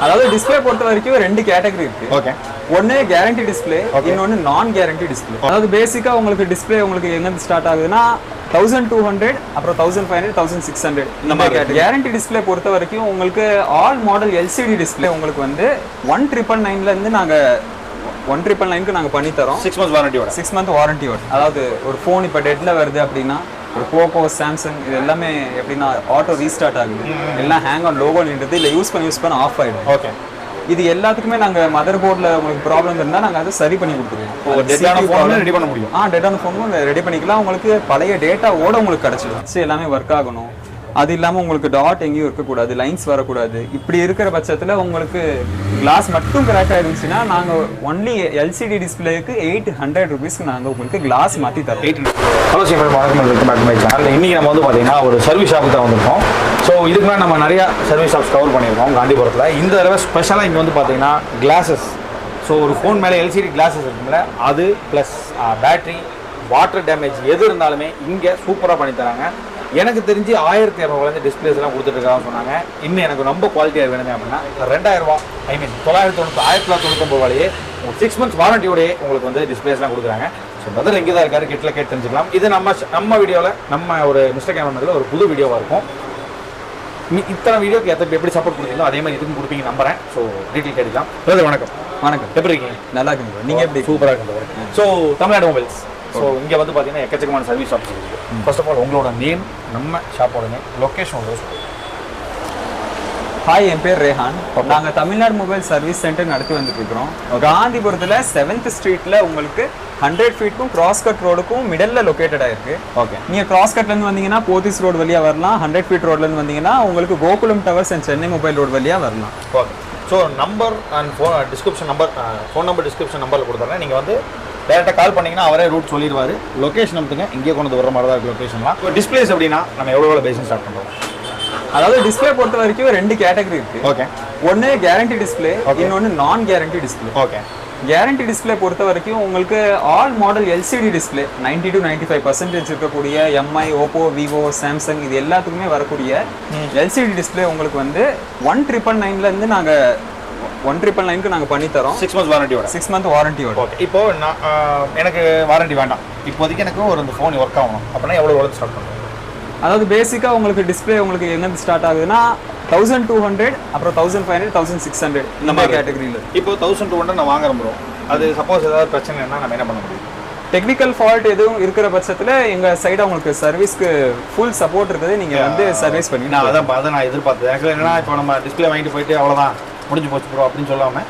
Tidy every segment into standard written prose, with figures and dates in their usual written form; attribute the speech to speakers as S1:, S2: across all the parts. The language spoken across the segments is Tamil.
S1: அதாவது டிஸ்ப்ளே பொறுத்த வரைக்கும் ரெண்டு கேட்டகரி இருக்கு.
S2: ஓகே.
S1: ஒன்னு கேரண்டி டிஸ்ப்ளே, இன்னொன்னு நான் கேரண்டி டிஸ்ப்ளே. அதாவது பேசிக்கா உங்களுக்கு டிஸ்ப்ளே உங்களுக்கு எங்க ஸ்டார்ட் ஆகுதுன்னா 1200 அப்புறம் 1500 1600 இந்த மாதிரி. கேரண்டி டிஸ்ப்ளே பொறுத்த வரைக்கும் உங்களுக்கு ஆல் மாடல் எல்சிடி டிஸ்ப்ளே உங்களுக்கு வந்து 1999ல இருந்து நாங்க 1999க்கு நாங்க பண்ணி தரோம்.
S2: 6 months வாரண்டியோட.
S1: 6 month வாரண்டியோட. அதாவது ஒரு ஃபோன் இப்போ டெட்ல வருது அப்படின்னா ஒரு போக்கோ, சாம்சங் இது எல்லாமே எப்படின்னா ஆட்டோ ரீஸ்டார்ட் ஆகுது, எல்லாம் ஹேங் ஆன் லோகோ நின்றுது, இல்லை யூஸ் பண்ண ஆஃப் ஆகிடும்.
S2: ஓகே.
S1: இது எல்லாத்துக்குமே நாங்கள் மதர் போர்டில் உங்களுக்கு ப்ராப்ளம் இருந்தால் நாங்கள் அதை சரி பண்ணி கொடுத்துருவோம்.
S2: ரெடி பண்ண முடியும்.
S1: டேட்டான ஃபோனும் ரெடி பண்ணிக்கலாம். உங்களுக்கு பழைய டேட்டாவோட உங்களுக்கு கிடச்சிடும். சரி, எல்லாமே ஒர்க் ஆகணும். அது இல்லாமல் உங்களுக்கு டாட் எங்கேயும் இருக்கக்கூடாது, லைன்ஸ் வரக்கூடாது. இப்படி இருக்கிற பட்சத்தில் உங்களுக்கு கிளாஸ் மட்டும் கிராக் ஆயிருந்துச்சுன்னா நாங்கள் ஒன்லி எல்சிடி டிஸ்பிளேக்கு 800 rupeesக்கு நாங்கள் உங்களுக்கு கிளாஸ் மாற்றி தரோம்.
S2: ஹலோ சிவன், வணக்கம். Welcome back my channel. இன்றைக்கி நம்ம வந்து பார்த்தீங்கன்னா ஒரு சர்வீஸ் ஷாப்புக்கு தான் வந்திருக்கோம். ஸோ இதுக்கு மேலே நம்ம நிறையா சர்வீஸ் ஷாப்ஸ் கவர் பண்ணியிருக்கோம் காந்திபுரத்தில். இந்த தடவை ஸ்பெஷலாக இங்கே வந்து பார்த்தீங்கன்னா கிளாஸஸ். ஸோ ஒரு ஃபோன் மேலே எல்சிடி கிளாஸஸ் இருக்குங்கள, அது ப்ளஸ் பேட்ரி, வாட்டர் டேமேஜ் எது இருந்தாலுமே இங்கே சூப்பராக பண்ணி தராங்க. எனக்கு தெரிஞ்சு 1200 டிஸ்பிளேஸ்லாம் கொடுத்துட்ருக்காங்க சொன்னாங்க. இன்னும் எனக்கு ரொம்ப குவாலிட்டியாக வேணுமே அப்படின்னா 2000 ஐ மீன் 1999 6 months வாரண்டியோடய உங்களுக்கு வந்து டிஸ்பிளேஸ்லாம் கொடுக்குறாங்க. ஸோ பிரதர் எங்கே தான் இருக்காரு, கிட்டில் கேட்டு தெரிஞ்சுக்கலாம். இது நம்ம வீடியோவில் நம்ம ஒரு மிஸ்டர் கேமராவில் ஒரு புது வீடியோவாக இருக்கும். இத்தனை வீடியோக்கு எப்படி சப்போர்ட் கொடுத்தீங்களோ அதே மாதிரி இதுக்கும் கொடுப்பீங்க நம்புறேன். ஸோ டீட்டெயில் கேட்கலாம். பிரதர் வணக்கம்.
S1: வணக்கம்.
S2: எப்படி இருக்கீங்க?
S1: நல்லா இருக்குங்க. நீங்கள் எப்படி?
S2: சூப்பராக இருக்கு. So Tamil Nadu mobiles. ஸோ இங்கே வந்து பார்த்தீங்கன்னா எக்கச்சக்கமான சர்வீஸ் ஷாப்ஸ் இருக்குது. ஃபர்ஸ்ட் ஆஃப் ஆல் உங்களோட நேம், நம்ம ஷாப்போட நேம், லொக்கேஷன்.
S1: ஹாய், என் பேர் ரேஹான். நாங்கள் தமிழ்நாடு மொபைல் சர்வீஸ் சென்டர் நடத்தி வந்துட்டு இருக்கிறோம். காந்திபுரத்தில் 7th ஸ்ட்ரீட்டில் உங்களுக்கு 100 feetக்கும் கிராஸ் கட் ரோடுக்கும் மிடலில் லொக்கேட்டட் ஆயிருக்கு.
S2: ஓகே.
S1: நீங்கள் கிராஸ் கட்லேருந்து வந்தீங்கன்னா போத்தீஸ் ரோடு வழியாக வரலாம். 100 feet ரோட்லேருந்து வந்தீங்கன்னா உங்களுக்கு Gokulam towers and Chennai mobile road வழியாக வரலாம்.
S2: Okay. So number and description number, phone number description நம்பரில் கொடுத்துறேன். நீங்கள் வந்து டேரெக்டாக கால் பண்ணிங்கன்னா அவரே ரூட் சொல்லிடுவார். லொக்கேஷன் நமக்குங்க இங்கே கொண்டு வர மாதிரி தான் இருக்குது லொக்கேஷன்லாம். இப்போ டிஸ்பிளேஸ் அப்படின்னா நம்ம எவ்வளோ பேசிங் ஸ்டார்ட் பண்ணுறோம்?
S1: அதாவது டிஸ்பிளே பொறுத்த வரைக்கும் ரெண்டு கேட்டகரி இருக்கு.
S2: ஓகே.
S1: ஒன்று கேரண்டி டிஸ்பிளே, இன்னொன்று நான் guarantee display.
S2: Okay.
S1: Guarantee display பொறுத்த வரைக்கும் உங்களுக்கு all model LCD display 90 to 95% இருக்கக்கூடிய எம்ஐ, ஓப்போ, விவோ, சாம்சங் இது எல்லாத்துக்குமே வரக்கூடிய எல்சிடி டிஸ்பிளே உங்களுக்கு வந்து 1999ல இருந்து நாங்கள் 1999க்கு நாங்கள் பண்ணி தரோம்.
S2: 6 months வாரண்டியோட.
S1: 6 month வாரண்டியோட.
S2: ஓகே. இப்போ நான் எனக்கு வாரண்டி வேண்டாம், இப்போதைக்கு எனக்கு ஒரு ஃபோன் ஒர்க் ஆகணும் அப்படின்னா எவ்வளோ ஸ்டார்ட் பண்ணுறோம்?
S1: அதாவது பேசிக்காக உங்களுக்கு டிஸ்பிளே உங்களுக்கு எங்கே ஸ்டார்ட் ஆகுதுன்னா 1200 அப்புறம் 1500 1600 இந்த மாதிரி கேட்டகரியில்.
S2: இப்போ 1200 நான் வாங்குற ப்ரோ, அது சப்போஸ் ஏதாவது பிரச்சனைனா நம்ம என்ன பண்ண முடியும்?
S1: டெக்னிக்கல் ஃபால்ட் எதுவும் இருக்கிற பட்சத்தில் எங்கள் சைடு உங்களுக்கு சர்வீஸ்க்கு ஃபுல் சப்போர்ட் இருக்குது. நீங்கள் வந்து சர்வீஸ் பண்ணி
S2: நான் அதை நான் எதிர்பார்த்தேன். ஆக்சுவலாக என்னன்னா இப்போ நம்ம டிஸ்பிளே வாங்கிட்டு போயிட்டு அவ்வளோதான் முடிஞ்சு போச்சு ப்ரோ அப்படின்னு சொல்லாமல்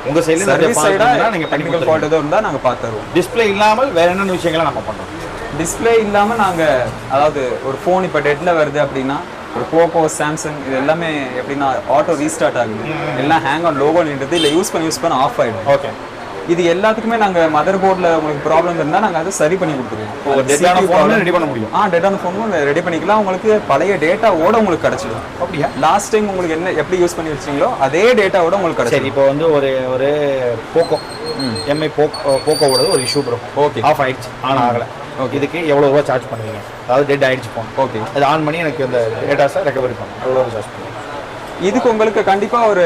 S2: உங்கள் சைடில்
S1: சர்வீஸ் சைடாக நீங்கள் டெக்னிக்கல் ஃபால்ட் எதுவும் இருந்தால் நாங்கள் பார்த்துருவோம்.
S2: டிஸ்பிளே இல்லாமல் வேறு என்னென்ன விஷயங்களை நம்ம பண்ணுறோம்?
S1: டிஸ்பிளே இல்லாமல் நாங்கள் அதாவது ஒரு ஃபோன் இப்போ டெட்டில் வருது அப்படின்னா ஒரு போக்கோ, சாம்சங் இது எல்லாமே எப்படின்னா ஆட்டோ ரீஸ்டார்ட் ஆகுது, எல்லாம் ஹேங் ஆன் லோகோ நின்றுது, இல்லை யூஸ் பண்ண ஆஃப் ஆகிடும்.
S2: ஓகே.
S1: இது எல்லாத்துக்குமே நாங்கள் மதர் போர்டில் உங்களுக்கு ப்ராப்ளம் இருந்தால் நாங்கள் அதை சரி பண்ணி கொடுத்துருவோம்.
S2: ரெடி பண்ண முடியும்.
S1: டேட்டான ஃபோனும் ரெடி பண்ணிக்கலாம். உங்களுக்கு பழைய டேட்டாவோட உங்களுக்கு கிடச்சிடும்.
S2: அப்படியா?
S1: லாஸ்ட் டைம் உங்களுக்கு என்ன எப்படி யூஸ் பண்ணி வச்சிங்களோ அதே டேட்டாவோட உங்களுக்கு கிடச்சிடும்.
S2: இப்போ வந்து ஒரு போக்கோ எம்ஐ போக்கோவோட ஒரு இஷ்யூ ப்ரோ. ஓகே. ஆஃப் ஆயிடுச்சு, ஆன் ஆகலை. ஓகே. இதுக்கு எவ்வளோ ரூபா சார்ஜ் பண்ணுவீங்க? அதாவது டெட் ஆகிடுச்சு ஃபோன். ஓகே. அது ஆன் பண்ணி எனக்கு இந்த டேட்டாஸை ரெக்கவரி பண்ணணும், எவ்வளோ சார்ஜ் பண்ணுவீங்க? இதுக்கு
S1: உங்களுக்கு கண்டிப்பாக ஒரு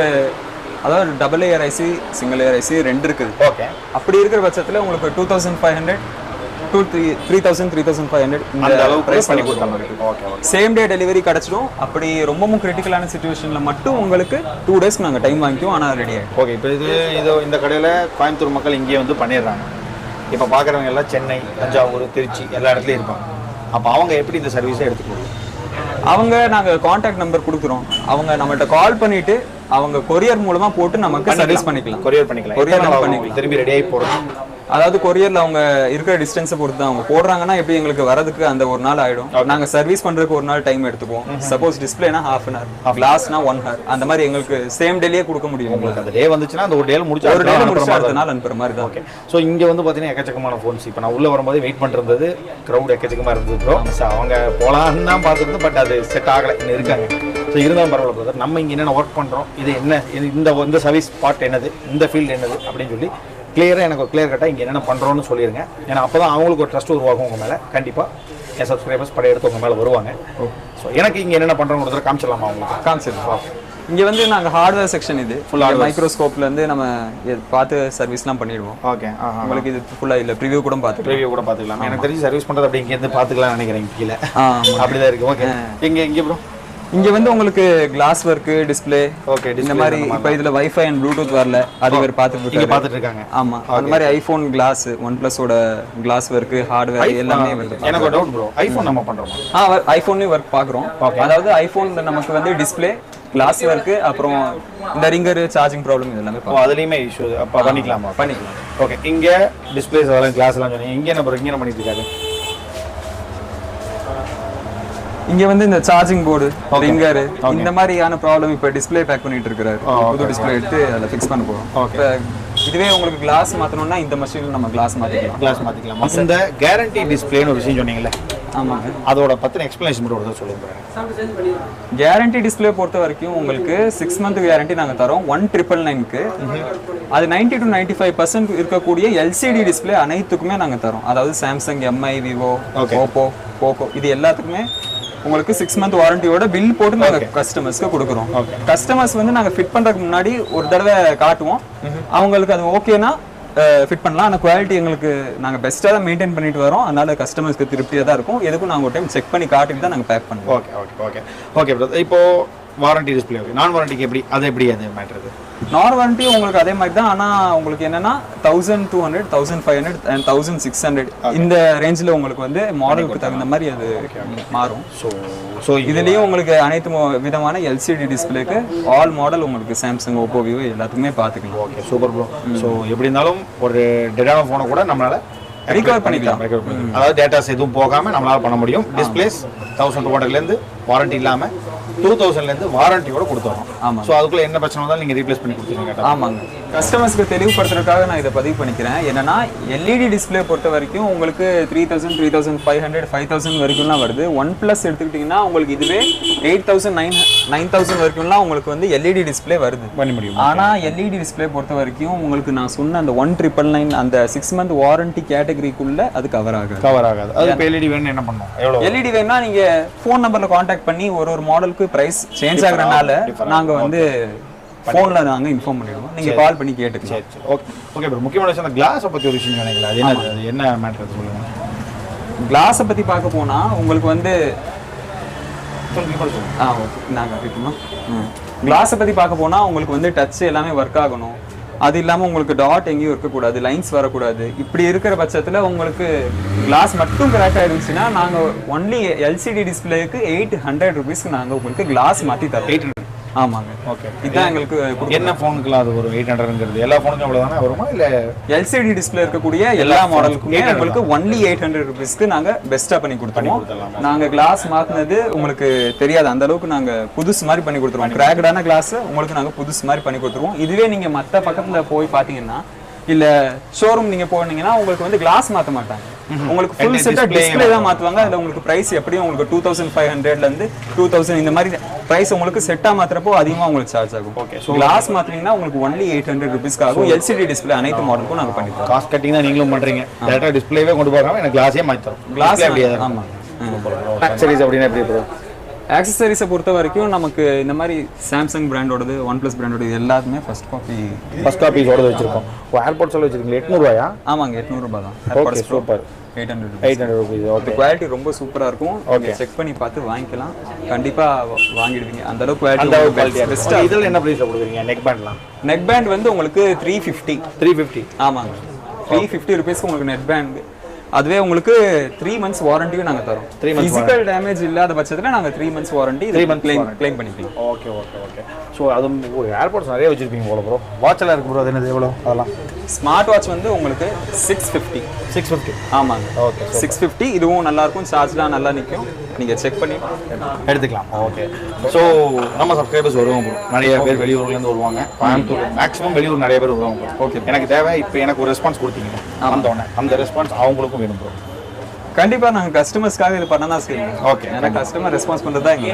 S1: அதாவது double AR IC, single AR IC ரெண்டு இருக்குது.
S2: ஓகே.
S1: அப்படி இருக்கிற பட்சத்தில் உங்களுக்கு 2500 to 3500 இந்த அளவு ப்ரைஸ் பண்ணி கொடுத்தாங்க.
S2: ஓகே.
S1: சேம் டே டெலிவரி கிடச்சிடும். அப்படி ரொம்பவும் கிரிட்டிக்கலான சுச்சுவேஷனில் மட்டும் உங்களுக்கு 2 days நாங்கள் டைம் வாங்கிக்குவோம். ஆனால் ரெடி ஆகிடும்.
S2: ஓகே. இப்போ இந்த கடையில் கோயம்புத்தூர் மக்கள் இங்கேயே வந்து பண்ணிடுறாங்க. இப்போ பார்க்குறவங்க எல்லாம் சென்னை, தஞ்சாவூர், திருச்சி எல்லா இடத்துலையும் இருப்பாங்க. அப்போ அவங்க எப்படி இந்த சர்வீஸை எடுத்துக்கணும்?
S1: அவங்க நாங்கள் கான்டாக்ட் நம்பர் கொடுக்குறோம். அவங்க நம்மள்ட்ட கால் பண்ணிவிட்டு அவங்க கொரியர் மூலமாக போட்டு நமக்கு சர்வீஸ் பண்ணிக்கலாம்.
S2: கொரியர் பண்ணிக்கலாம். திரும்பி ரெடி ஆகி போகிறோம்.
S1: அதாவது கொரியரில் அவங்க இருக்கிற டிஸ்டன்ஸை பொறுத்து தான் அவங்க போடுறாங்கன்னா எப்படி எங்களுக்கு வரதுக்கு அந்த ஒரு நாள் ஆகிடும். நாங்கள் சர்வீஸ் பண்ணுறதுக்கு ஒரு நாள் டைம் எடுத்துக்குவோம். சப்போஸ் டிஸ்பிளேனா ½ hour, கிளாஸ்னா 1 hour, அந்த மாதிரி எங்களுக்கு சேம் டேலேயே கொடுக்க முடியும். உங்களுக்கு அந்த டே வந்துச்சுன்னா அந்த ஒரு டேல முடிச்சு அடுத்த நாள் அனுப்புற மாதிரி தான்.
S2: ஓகே. ஸோ இங்கே வந்து பார்த்தீங்கன்னா எக்கச்சக்கமான ஃபோன்ஸ். இப்போ நான் உள்ளே வரும்போது வெயிட் பண்ணுறது க்ரௌட் எக்கச்சக்கமாக இருந்தது ப்ரோ. அவங்க போகலான்னு தான் பார்த்துருந்து, பட் அது செட் ஆகலை, இன்னும் இருக்காங்க. ஸோ இருந்தாலும் பரவாயில்ல பிரதர், நம்ம இங்கே என்னென்ன ஒர்க் பண்ணுறோம், இது என்ன, இந்த சர்வீஸ் பார்ட் என்னது, இந்த ஃபீல்டு என்னது அப்படின்னு சொல்லி கிளியராக எனக்கு ஒரு கிளியர் கட்டாக இங்கே என்னென்ன பண்ணுறோன்னு சொல்லிடுங்க. ஏன்னா அப்போ தான் அவங்களுக்கு ஒரு ட்ரஸ்ட் உருவாகும் உங்கள் மேலே. கண்டிப்பாக என் சப்ஸ்கிரைபர்ஸ் படையெடுத்து உங்கள் மேலே வருவாங்க. ஸோ எனக்கு இங்கே என்னென்ன பண்ணுறோன்னு காமிச்சிடலாமா? அவங்களுக்கு
S1: காமிச்சிடலாம். இங்க வந்து நாங்க ஹார்ட்வேர் செக்ஷன் இது ஃபுல்லா மைக்ரோஸ்கோப்ல இருந்து நம்ம பார்த்து சர்வீஸ்லாம் பண்ணிடுவோம்.
S2: ஓகே.
S1: உங்களுக்கு இது ஃபுல்லா இல்ல ப்ரிவியூ கூட
S2: பார்த்துக்கலாம். எனக்கு தெரிஞ்சு சர்வீஸ் பண்றது அப்படி இங்க இருந்து பார்த்துக்கலாம் நினைக்கிறேன். கீழே அப்படிதான் இருக்கு. ஓகே. இங்க ப்ரோ
S1: இங்க வந்து உங்களுக்கு கிளாஸ் ஒர்க், டிஸ்ப்ளே, ஓகே, இந்த மாதிரி இப்போ இதுல வைஃபை அண்ட் ப்ளூடூத் வரல, அது பேர் பார்த்துட்டு இருக்காங்க. ஆமா, அந்த மாதிரி ஐபோன் கிளாஸ், OnePlus ஓட கிளாஸ் ஒர்க், ஹார்ட்வேர் எல்லாமே வருது.
S2: எனக்கு ஒரு டவுட் ப்ரோ, ஐபோன் நம்ம பண்றோமா?
S1: ஐபோன்லயும் ஒர்க் பாக்குறோம். அதாவது ஐபோன்ல நமக்கு வந்து டிஸ்ப்ளே, கிளாஸ் ஒர்க், அப்புறம் இந்த ரிங்கர், சார்ஜிங் ப்ராப்ளம் இதெல்லாமே
S2: அதுலயுமே இஷ்யூ அப்ப பண்ணிக்கலாம். ஓகே. இங்க டிஸ்ப்ளேஸ் எல்லாம் கிளாஸ் எல்லாம் சொன்னீங்க. இங்க என்ன பண்ணிட்டு இருக்காரு?
S1: இங்க வந்து இந்த சார்ஜிங் போர்டு, ரிங்கர், இந்த மாதிரியான ப்ராப்ளம் இப்ப டிஸ்ப்ளே பேக் பண்ணிட்டு இருக்காரு. புது டிஸ்ப்ளே எடுத்து அதை ஃபிக்ஸ் பண்ண போறோம். இதுவே உங்களுக்கு கிளாஸ் மாத்தணும்னா இந்த மெஷின்ல நம்ம கிளாஸ் மாத்திக்கலாம்.
S2: இந்த கேரண்டி டிஸ்ப்ளேன்னு ஒரு விஷயம் சொன்னீங்கல்ல,
S1: ஆமாங்க,
S2: அதோட பத்தின எக்ஸ்பிளனேஷன் மட்டும் ஒரு சொல்லுங்க.
S1: கேரண்டி டிஸ்ப்ளே பொறுத்த வரைக்கும் உங்களுக்கு 6 மந்த் கேரண்டி நாங்க தரோம் 1999க்கு. அது 90 to 95% இருக்கக்கூடிய எல்சிடி டிஸ்ப்ளே அனைத்துக்குமே நாங்க தரோம். அதாவது Samsung, Mi, Vivo, Oppo, Poco இது எல்லாத்துக்குமே உங்களுக்கு 6 மந்த் வாரண்டியோட பில் போட்டு நாங்க கஸ்டமர்ஸ்க்கு கொடுக்குறோம். கஸ்டமர்ஸ் வந்து நாங்க ஃபிட் பண்றதுக்கு முன்னாடி ஒரு தடவை காட்டுவோம். அவங்களுக்கு அது ஓகேனா ஃபிட் பண்ணலாம். ஆனால் குவாலிட்டி எங்களுக்கு நாங்கள் பெஸ்ட்டாக தான் மெயின்டைன் பண்ணிட்டு வரோம். அதனால கஸ்டமர்ஸ்க்கு திருப்தியாக தான் இருக்கும். எதுக்கும் நாங்கள் ஒரு டைம் செக் பண்ணி காட்டிட்டு தான் நாங்கள் பேக் பண்ணுவோம்.
S2: Okay brother. இப்போ வாரண்டி டிஸ்ப்ளே நான் வாரண்டிக்கு எப்படி அது மேட்டர்?
S1: நான் வாரண்டி உங்களுக்கு அதே மாதிரி தான். ஆனால் உங்களுக்கு என்னன்னா 1200, 1500 and 1600 இந்த ரேஞ்சில் உங்களுக்கு வந்து மாடலுக்கு தகுந்த மாதிரி அது மாறும். ஸோ இதுலேயும் உங்களுக்கு அனைத்து விதமான எல்சிடி டிஸ்பிளேக்கு ஆல் மாடல் உங்களுக்கு சாம்சங், ஓப்போ, விவோ எல்லாத்துக்குமே பார்த்துக்கலாம்.
S2: Okay, super bro. ஸோ எப்படி இருந்தாலும் ஒரு டெடான ஃபோனை கூட நம்மளால
S1: ரிகவர் பண்ணிக்கலாம்.
S2: அதாவது டேட்டாஸ் எதுவும் போகாமல் நம்மளால பண்ண முடியும். டிஸ்பிளேஸ் 1200 வாரண்டி இல்லாமல் 2000 வாரண்டியோட கொடுத்துறோம்.
S1: ஆமாம்.
S2: ஸோ அதுக்குள்ள என்ன பிரச்சனை வந்தாலும் நீங்கள் ரீப்ளேஸ் பண்ணி கொடுத்துருங்க.
S1: ஆமாங்க. கஸ்டமர்ஸ்க்கு தெளிவுபடுத்துறதுக்காக நான் இதை பதிவு பண்ணிக்கிறேன். என்னன்னா எல்இடி டிஸ்பிளே பொறுத்த வரைக்கும் உங்களுக்கு 3000, 3500, 5000 வரைக்கும்லாம் வருது. OnePlus எடுத்துக்கிட்டிங்கன்னா உங்களுக்கு இதுவே 8000, 9000 வரைக்கும்லாம் உங்களுக்கு வந்து எல்இடி டிஸ்பிளே வருது
S2: பண்ண முடியும்.
S1: ஆனால் எல்இடி டிஸ்பிளே பொறுத்த வரைக்கும் உங்களுக்கு நான் சொன்ன அந்த 1999 அந்த 6 மந்த் வாரண்டி கேட்டகரிக்குள்ள அது கவர் ஆகாது.
S2: அது இப்போ எல்இடி வேணும் என்ன பண்ணணும்? எவ்வளோ
S1: எல்இடி வேணும்னா நீங்கள் ஃபோன் நம்பரில் காண்டாக்ட் பண்ணி ஒரு மாடலுக்கு ப்ரைஸ் சேஞ்ச் ஆகுறதுனால நாங்கள் வந்து ஃபோனில் நாங்கள் இன்ஃபார்ம் பண்ணிடுவோம். நீங்கள் கால் பண்ணி கேட்டுக்கலாம்.
S2: Okay bro. முக்கியமான விஷயம் கிளாஸை பற்றி ஒரு விஷயம் நினைக்கல. அது என்ன மேட்டர் சொல்லுங்கள்.
S1: கிளாஸை பற்றி பார்க்க போனால் உங்களுக்கு வந்து நாங்கள் இருக்கணும். கிளாஸை பற்றி பார்க்க போனால் உங்களுக்கு வந்து டச் எல்லாமே ஒர்க் ஆகணும். அது இல்லாமல் உங்களுக்கு டாட் எங்கேயும் இருக்கக்கூடாது, லைன்ஸ் வரக்கூடாது. இப்படி இருக்கிற பட்சத்தில் உங்களுக்கு கிளாஸ் மட்டும் கிராக் ஆகிடுச்சுன்னா நாங்கள் ஒன்லி எல்சிடி டிஸ்பிளேக்கு 800 rupeesக்கு நாங்கள் உங்களுக்கு கிளாஸ் மாற்றி தரோம்.
S2: 800?
S1: ஆமாங்க.
S2: ஓகே.
S1: இதுதான் எங்களுக்கு
S2: என்ன ஃபோனுக்குலாம் அது ஒரு 800ங்கிறது எல்லா ஃபோனுக்கும் அவ்வளோதானே வருமா? இல்லை
S1: எல்சிடி டிஸ்பிளே இருக்கக்கூடிய எல்லா மாடலுக்குமே உங்களுக்கு ஒன்லி 800 rupeesக்கு நாங்கள் பெஸ்ட்டாக பண்ணி கொடுத்துருவோம். நாங்கள் கிளாஸ் மாற்றினது உங்களுக்கு தெரியாது, அந்த அளவுக்கு நாங்கள் புதுசு மாதிரி பண்ணி கொடுத்துருவோம். கிராக்டான கிளாஸ் உங்களுக்கு நாங்கள் புதுசு மாதிரி பண்ணி கொடுத்துருவோம். இதுவே நீங்கள் மற்ற பக்கத்தில் போய் பார்த்தீங்கன்னா இல்ல ஷோரூம் நீங்க போனீங்கன்னா உங்களுக்கு வந்து கிளாஸ் மாத்த மாட்டாங்க. உங்களுக்கு ஃபுல் செட்டா டிஸ்ப்ளே தான் மாத்துவாங்க. அதுல உங்களுக்கு பிரைஸ் எப்படியும் உங்களுக்கு 2500ல இருந்து 2000 இந்த மாதிரி பிரைஸ் உங்களுக்கு செட்டா மாத்துறப்போ அதிகமா உங்களுக்கு சார்ஜ் ஆகும். கிளாஸ் மாத்துனீங்கன்னா உங்களுக்கு ஒன்லி 800 rupeesக்கு ஆகும். எல்சிடி டிஸ்ப்ளே அனைத்து மாடலுக்கும் நாங்க பண்ணி தரோம்.
S2: காஸ்ட் கட்டிங் தான் நீங்களும் பண்றீங்க. டைரக்டா டிஸ்ப்ளேவே கொண்டு போகாம எனக்கு கிளாஸே மாத்தி தரோம்.
S1: கிளாஸ் அப்படியே. ஆமா.
S2: ஆக்சஸரீஸ் அப்படினா எப்படி ப்ரோ?
S1: ஆக்சஸரீஸை பொறுத்த வரைக்கும் நமக்கு இந்த மாதிரி சாம்சங் பிராண்டோடது, OnePlus பிராண்டோடது எல்லாத்துமே ஃபர்ஸ்ட்
S2: காப்பீஸோட வச்சிருக்கோம். ஏர்போர்ட்ஸ் எல்லாம் வச்சிருக்கீங்க 800 ரூபாயா?
S1: ஆமாங்க, 800 ரூபாய் தான்.
S2: Okay, super.
S1: 800
S2: rupees. Okay,
S1: quality ரொம்ப சூப்பரா இருக்கும். ஓகே, செக் பண்ணி பார்த்து வாங்கிக்கலாம். கண்டிப்பா வாங்கிடுவீங்க. அந்த அளவுக்கு குவாலிட்டி பெஸ்டா.
S2: இதெல்லாம் என்ன பிரைஸ்ல கொடுக்குறீங்க?
S1: நெக் பேண்ட் வந்து உங்களுக்கு 350. ஆமாங்க, 350 rupeesக்கு உங்களுக்கு நெக் பேண்ட். அதுவே உங்களுக்கு 3 months வாரண்டியும் நாங்க தரோம். பிசிக்கல் டேமேஜ் இல்லாத பட்சத்துல நாங்க 3 months வாரண்டி 3 months க்ளைம் பண்ணிக்கலாம்.
S2: ஓகே. சோ அது ஏர்போர்ட்ஸ் நிறைய வச்சிருப்பீங்க போல ப்ரோ. வாட்ச்ல இருக்கு ப்ரோ. அது என்னது எவ்வளவு? அதெல்லாம்
S1: ஸ்மார்ட் வாட்ச் வந்து உங்களுக்கு 650. ஆமாங்க. ஓகே, 650. இதுவும் நல்லா இருக்கும். சார்ஜ்லாம் நல்லா நிக்கும். நீங்க செக் பண்ணி
S2: எடுத்துக்கலாம். ஓகே. சோ நம்ம சப்ஸ்கிரைபர்ஸ் வருவாங்க ப்ரோ. நிறைய பேர் வெளியூர்ல இருந்து வருவாங்க. கோயம்புத்தூர் மேக்ஸிமம் வெளியூர் நிறைய பேர் வருவாங்க. ஓகே, எனக்கு தேவை. இப்போ எனக்கு ஒரு ரெஸ்பான்ஸ் கொடுத்தீங்க வந்தோடனே அந்த ரெஸ்பான்ஸ் அவங்களுக்கும் வேணும் ப்ரோ.
S1: கண்டிப்பா நாங்க கஸ்டமர்ஸ்க்காக இது பண்ண தான் செய்வோம். ஓகே, ஏன்னா கஸ்டமர் ரெஸ்பான்ஸ் பண்றதா இங்க.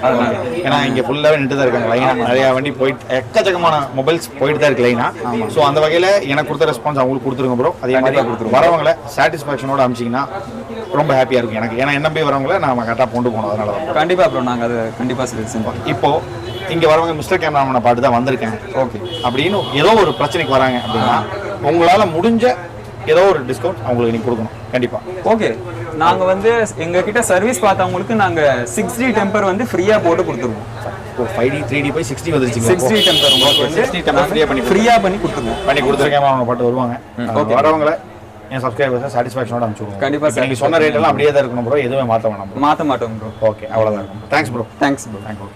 S2: அதனால ஏன்னா இங்க ஃபுல்லாவே நின்று தான் இருக்காங்க லைனா. நிறைய வண்டி போயிட்டு எக்கச்சக்கமான மொபைல்ஸ் போயிட்டு தான் இருக்கு லைனா. ஸோ அந்த வகையில எனக்கு கொடுத்த ரெஸ்பான்ஸ் அவங்களுக்கு கொடுத்துருங்க ப்ரோ. அதே மாதிரி கொடுத்துருவோம். வரவங்களை சாட்டிஸ்ஃபேக்ஷனோட அமிச்சிங்கன்னா ரொம்ப ஹாப்பியா இருக்கும் எனக்கு. ஏன்னா என்ன போய் வரவங்களை நாம கரெக்டாக கொண்டு போகணும். அதனால தான்
S1: கண்டிப்பா ப்ரோ நாங்க அதை கண்டிப்பா செய்வோம்.
S2: இப்போ இங்கே வரவங்க மிஸ்டர் கேமராமேனை பார்த்து தான் வந்திருக்கேன் ஓகே அப்படின்னு ஏதோ ஒரு பிரச்சனைக்கு வராங்க அப்படின்னா உங்களால் முடிஞ்ச ஏதோ ஒரு டிஸ்கவுண்ட் அவங்களுக்கு நீங்கள் கொடுக்கணும் கண்டிப்பாக.
S1: ஓகே, நாங்கள் வந்து எங்ககிட்ட சர்வீஸ் பார்த்தவங்களுக்கு நாங்கள் 6D டெம்பர் வந்து ஃப்ரீயாக போட்டு கொடுத்துருவோம்.
S2: 5D 3D போய் 60 வந்துருச்சு.
S1: 6D டெம்பர் உங்களுக்கு வந்து
S2: 60 டெம்பர்
S1: ஃப்ரீயாக பண்ணி கொடுத்துருவோம்.
S2: கொடுத்துருக்கேன் அவங்க பாட்டு வருவாங்க. ஓகே, வரவங்களை என் சப்ஸ்கிரைபர்ஸ் சாட்டிஸ்ஃபேக்ஷனோட அனுப்பிச்சுடுவோம்.
S1: கண்டிப்பாக சார்.
S2: நீங்கள் சொன்ன ரேட் எல்லாம் அப்படியே தான் இருக்கணும் ப்ரோ, எதுவுமே மாற்ற வேணாம்.
S1: மாற்ற மாட்டோம் ப்ரோ.
S2: ஓகே, அவ்வளோதான் இருக்கும். Thanks bro.
S1: Thanks bro.
S2: Thank you.